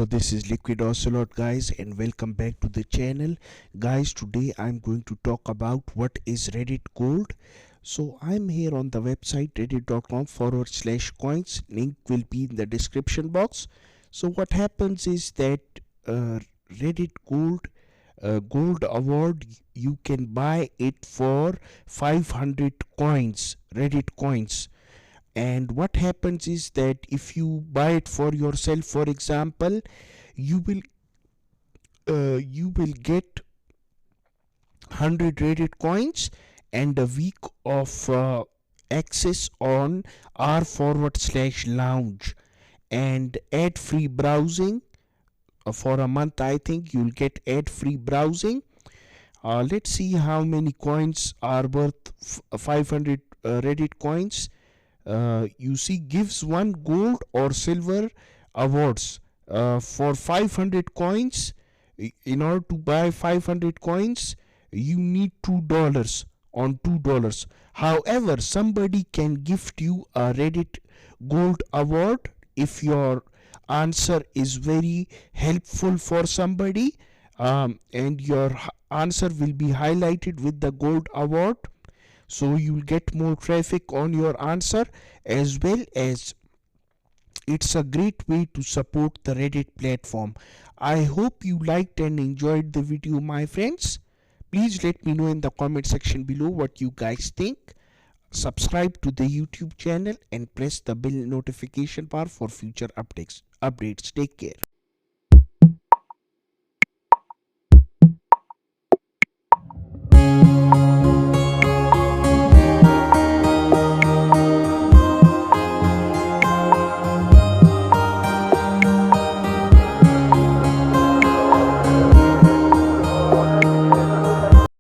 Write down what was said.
Hello, this is LiquidOcelot guys, and welcome back to the channel. Guys, today I'm going to talk about what is Reddit Gold. So I'm here on the website reddit.com/coins. Link will be in the description box. So what happens is that Reddit Gold award, you can buy it for 500 coins, Reddit coins. And what happens is that if you buy it for yourself, for example, you will get 100 Reddit coins and a week of access on r/lounge and ad free browsing. For a month, I think you'll get ad free browsing. Let's see how many coins are worth 500 Reddit coins. You see, gives one gold or silver awards for 500 coins. In order to buy 500 coins, you need $2 on $2. However, somebody can gift you a Reddit Gold award if your answer is very helpful for somebody, and your answer will be highlighted with the gold award. So you'll get more traffic on your answer, as well as it's a great way to support the Reddit platform. I hope you liked and enjoyed the video, my friends. Please let me know in the comment section below what you guys think. Subscribe to the YouTube channel and press the bell notification bar for future updates. Take care.